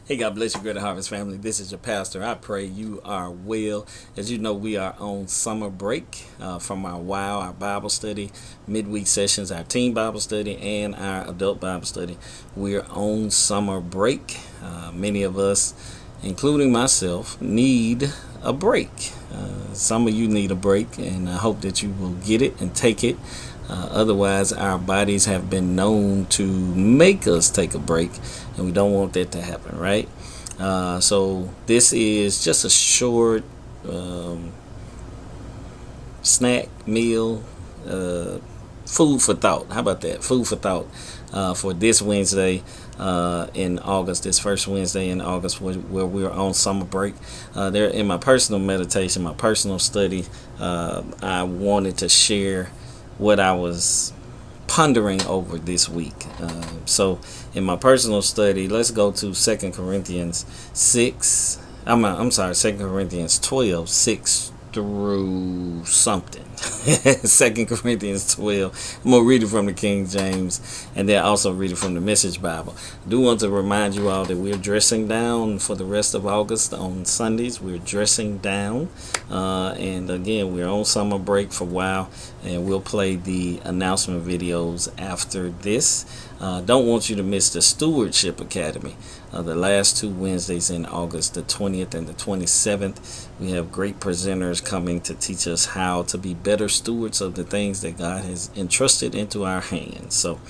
Hey, God bless you, Greater Harvest family. This is your pastor. I pray you are well. As you know, we are on summer break from our our Bible study, midweek sessions, our teen Bible study, and our adult Bible study. We're on summer break. Many of us, including myself, need a break. Some of you need a break, and I hope that you will get it and take it. Otherwise, our bodies have been known to make us take a break, and we don't want that to happen, right? So this is just a short snack meal, food for thought. How about that? Food for thought for this Wednesday in August, this first Wednesday in August, where we're on summer break. There, in my personal meditation, my personal study, I wanted to share what I was pondering over this week. So in my personal study, let's go to 2 Corinthians 6. I'm sorry, 2 Corinthians 12, 6 through something. 2 Corinthians 12. I'm going to read it from the King James and then also read it from the Message Bible. I do want to remind you all that we're dressing down for the rest of August on Sundays. We're dressing down. And again, we're on summer break for a while, and we'll play the announcement videos after this. Don't want you to miss the Stewardship Academy. The last 2 Wednesdays in August, the 20th and the 27th, we have great presenters coming to teach us how to be better stewards of the things that God has entrusted into our hands. So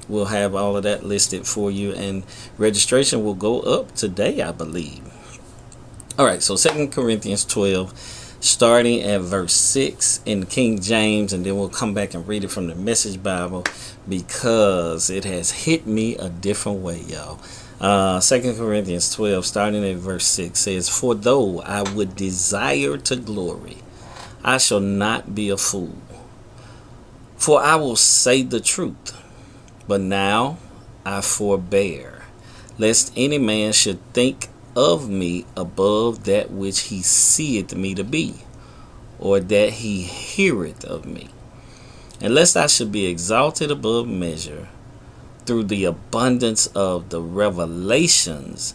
we'll have all of that listed for you, and registration will go up today, I believe. All right, so 2 Corinthians 12, starting at verse 6 in King James, and then we'll come back and read it from the Message Bible because it has hit me a different way, y'all. 2 Corinthians 12, starting at verse 6, says, "For though I would desire to glory, I shall not be a fool. For I will say the truth, but now I forbear, lest any man should think of me above that which he seeth me to be, or that he heareth of me. And lest I should be exalted above measure through the abundance of the revelations,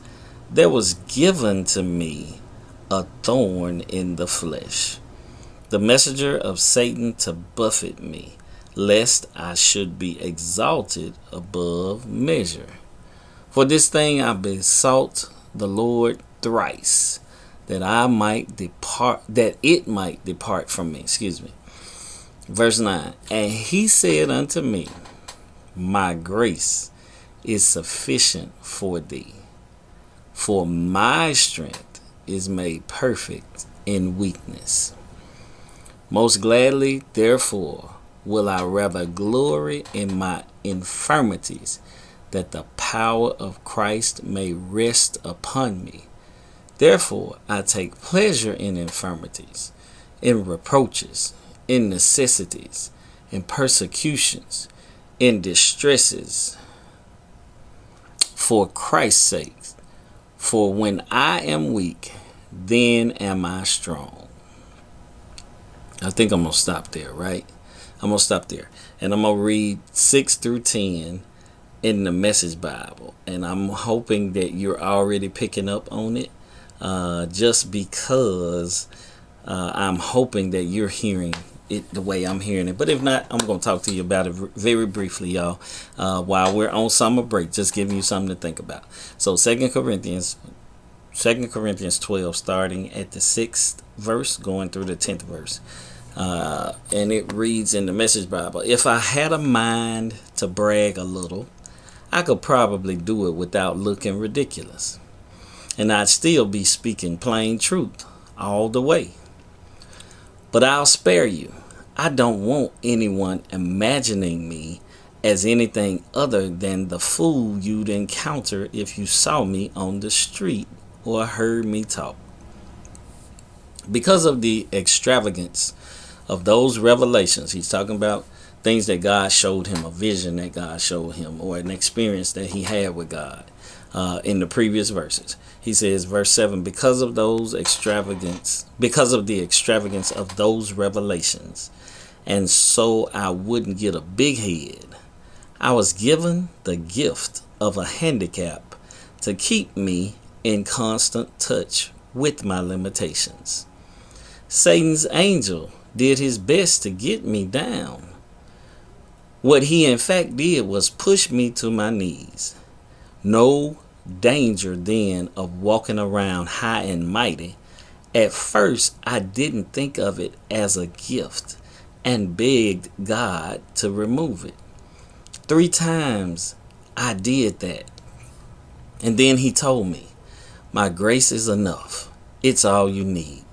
there was given to me a thorn in the flesh, the messenger of Satan to buffet me, lest I should be exalted above measure. For this thing I besought the Lord thrice, that it might depart from me." Verse 9, "And he said unto me, My grace is sufficient for thee, for my strength is made perfect in weakness. Most gladly, therefore, will I rather glory in my infirmities, that the power of Christ may rest upon me. Therefore, I take pleasure in infirmities, in reproaches, in necessities, in persecutions, in distresses, for Christ's sake. For when I am weak, then am I strong." I think I'm going to stop there, right? I'm going to stop there. And I'm going to read 6 through 10 in the Message Bible. And I'm hoping that you're already picking up on it, just because I'm hoping that you're hearing it the way I'm hearing it. But if not, I'm going to talk to you about it very briefly, y'all, while we're on summer break, just giving you something to think about. So 2 Corinthians 12, starting at the 6th verse, going through the 10th verse. And it reads in the Message Bible, "If I had a mind to brag a little, I could probably do it without looking ridiculous. And I'd still be speaking plain truth all the way. But I'll spare you. I don't want anyone imagining me as anything other than the fool you'd encounter if you saw me on the street or heard me talk. Because of the extravagance of those revelations," he's talking about things that God showed him, a vision that God showed him, or an experience that he had with God in the previous verses. He says, verse 7, because of the extravagance of those revelations, and so I wouldn't get a big head, I was given the gift of a handicap to keep me in constant touch with my limitations. Satan's angel did his best to get me down. What he in fact did was push me to my knees. No danger then of walking around high and mighty. At first, I didn't think of it as a gift and begged God to remove it. 3 times I did that. And then he told me, my grace is enough. It's all you need.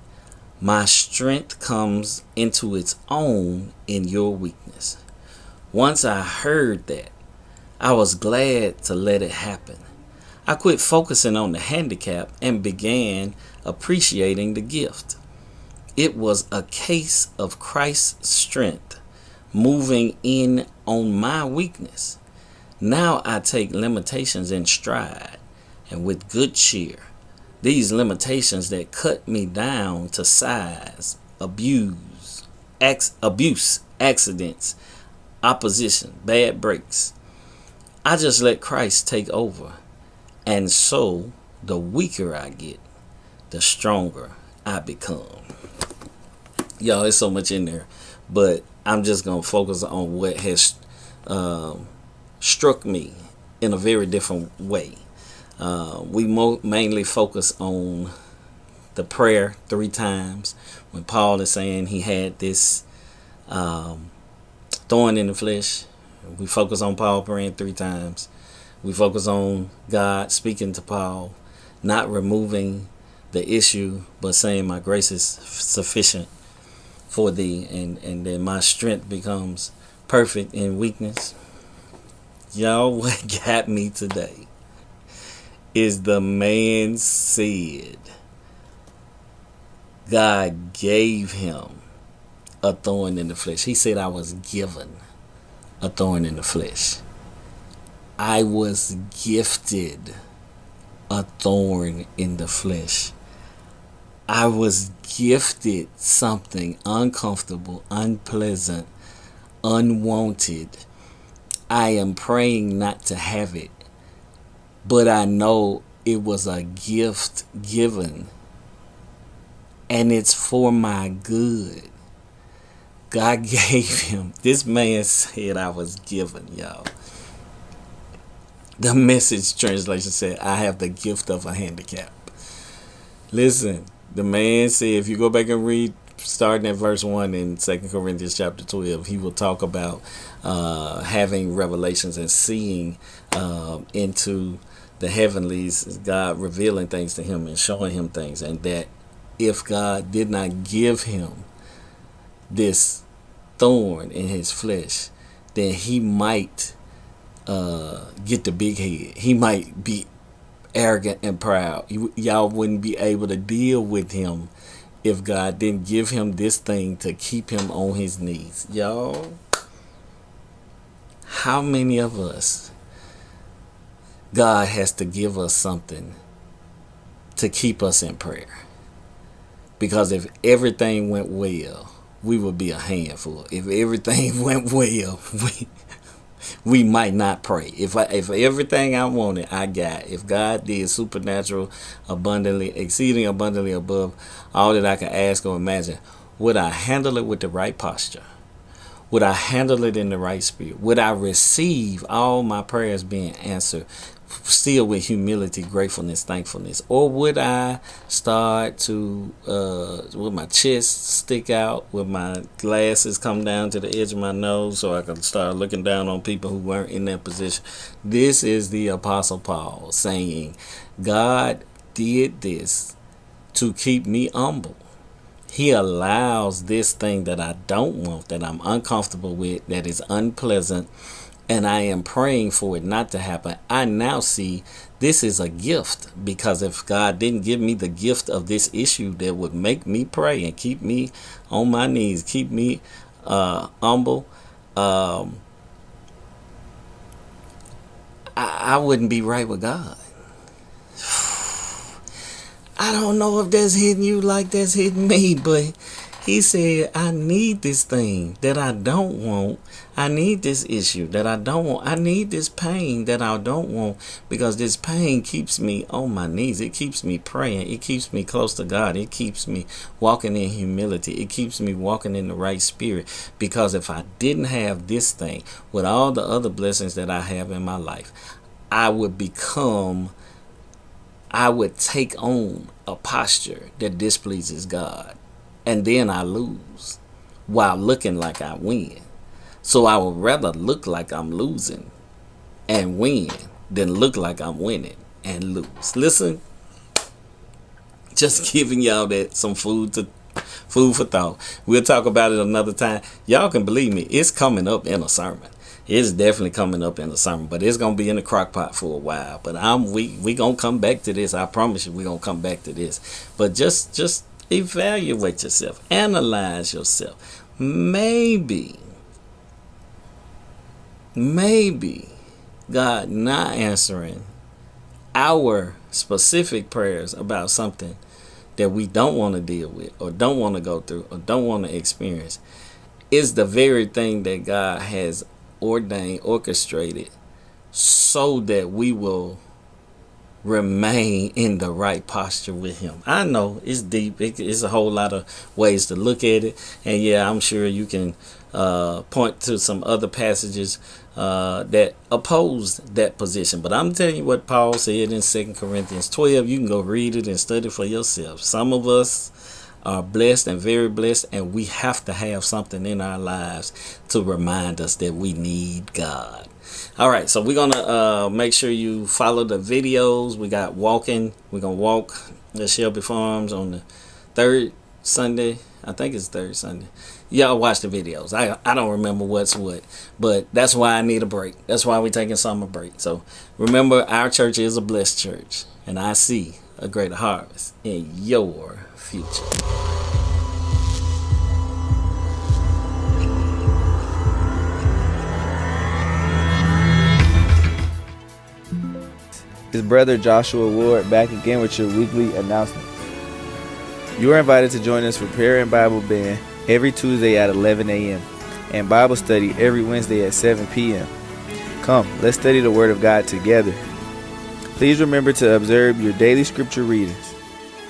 My strength comes into its own in your weakness. Once I heard that, I was glad to let it happen. I quit focusing on the handicap and began appreciating the gift. It was a case of Christ's strength moving in on my weakness. Now I take limitations in stride and with good cheer. These limitations that cut me down to size, abuse, accidents, opposition, bad breaks. I just let Christ take over. And so the weaker I get, the stronger I become. Y'all, there's so much in there. But I'm just going to focus on what has struck me in a very different way. We mainly focus on the prayer 3 times. When Paul is saying he had this thorn in the flesh, we focus on Paul praying 3 times. We focus on God speaking to Paul, not removing the issue, but saying my grace is sufficient for thee, and then my strength becomes perfect in weakness. Y'all, what got me today is the man said God gave him a thorn in the flesh. He said I was given a thorn in the flesh. I was gifted a thorn in the flesh. I was gifted something uncomfortable, unpleasant, unwanted. I am praying not to have it, but I know it was a gift given, and it's for my good. God gave him. This man said I was given, y'all. The Message translation said, I have the gift of a handicap. Listen, the man said, if you go back and read, starting at verse 1 in 2 Corinthians chapter 12, he will talk about having revelations and seeing into the heavenlies, God revealing things to him and showing him things. And that if God did not give him this thorn in his flesh, then he might get the big head. He might be arrogant and proud. Y'all wouldn't be able to deal with him if God didn't give him this thing to keep him on his knees. Y'all, how many of us God has to give us something to keep us in prayer? Because if everything went well, we would be a handful. If everything went well, we might not pray. If everything I wanted, I got. If God did supernatural, abundantly, exceeding abundantly above all that I can ask or imagine, would I handle it with the right posture? Would I handle it in the right spirit? Would I receive all my prayers being answered still with humility, gratefulness, thankfulness? Or would I start to, with my chest stick out, with my glasses come down to the edge of my nose so I can start looking down on people who weren't in that position? This is the Apostle Paul saying, God did this to keep me humble. He allows this thing that I don't want, that I'm uncomfortable with, that is unpleasant, and I am praying for it not to happen. I now see this is a gift, because if God didn't give me the gift of this issue that would make me pray and keep me on my knees, keep me humble, I wouldn't be right with God. I don't know if that's hitting you like that's hitting me, but He said, I need this thing that I don't want. I need this issue that I don't want. I need this pain that I don't want, because this pain keeps me on my knees. It keeps me praying. It keeps me close to God. It keeps me walking in humility. It keeps me walking in the right spirit. Because if I didn't have this thing with all the other blessings that I have in my life, I would take on a posture that displeases God. And then I lose while looking like I win. So I would rather look like I'm losing and win than look like I'm winning and lose. Listen, just giving y'all that some food for thought. We'll talk about it another time. Y'all can believe me, it's coming up in a sermon. It's definitely coming up in the sermon, but it's gonna be in the crock pot for a while. But we gonna come back to this. I promise you, we gonna come back to this. But just evaluate yourself, analyze yourself. Maybe God not answering our specific prayers about something that we don't want to deal with, or don't want to go through, or don't want to experience, is the very thing that God has ordained, orchestrated, so that we will remain in the right posture with Him. I know it's deep. It's a whole lot of ways to look at it, and yeah, I'm sure you can point to some other passages that oppose that position. But I'm telling you what Paul said in 2 Corinthians 12. You can go read it and study for yourself. Some of us are blessed and very blessed, and we have to have something in our lives to remind us that we need God. All right, so we're gonna make sure you follow the videos. We got walking. We're gonna walk at Shelby Farms on the third Sunday. I think it's third Sunday. Y'all watch the videos. I don't remember what's what, but that's why I need a break. That's why we're taking summer break. So remember, our church is a blessed church, and I see a greater harvest in your future. It's Brother Joshua Ward back again with your weekly announcement. You are invited to join us for prayer and Bible band every Tuesday at 11 a.m. and Bible study every Wednesday at 7 p.m. Come, let's study the Word of God together. Please remember to observe your daily scripture readings.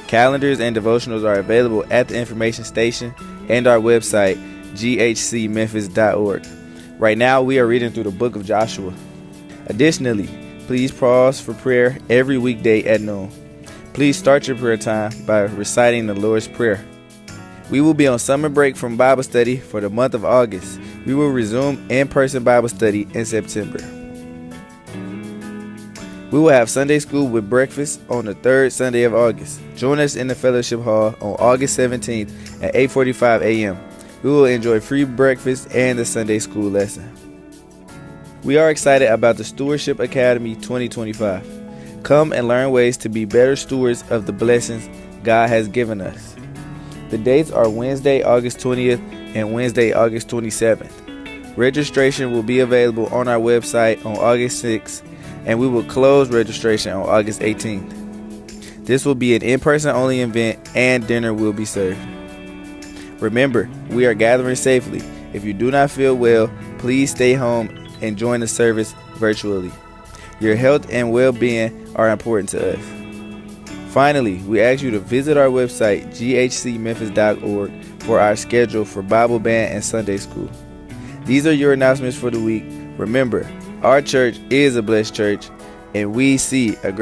Calendars and devotionals are available at the information station and our website, ghcmemphis.org. Right now, we are reading through the book of Joshua. Additionally, please pause for prayer every weekday at noon. Please start your prayer time by reciting the Lord's Prayer. We will be on summer break from Bible study for the month of August. We will resume in-person Bible study in September. We will have Sunday school with breakfast on the third Sunday of August. Join us in the fellowship hall on August 17th at 8:45 a.m. We will enjoy free breakfast and the Sunday school lesson. We are excited about the Stewardship Academy 2025. Come and learn ways to be better stewards of the blessings God has given us. The dates are Wednesday, August 20th and Wednesday, August 27th. Registration will be available on our website on August 6th, and we will close registration on August 18th. This will be an in-person only event, and dinner will be served. Remember, we are gathering safely. If you do not feel well, please stay home and join the service virtually. Your health and well-being are important to us. Finally, we ask you to visit our website, ghcmemphis.org, for our schedule for Bible band and Sunday school. These are your announcements for the week. Remember, our church is a blessed church, and we see a great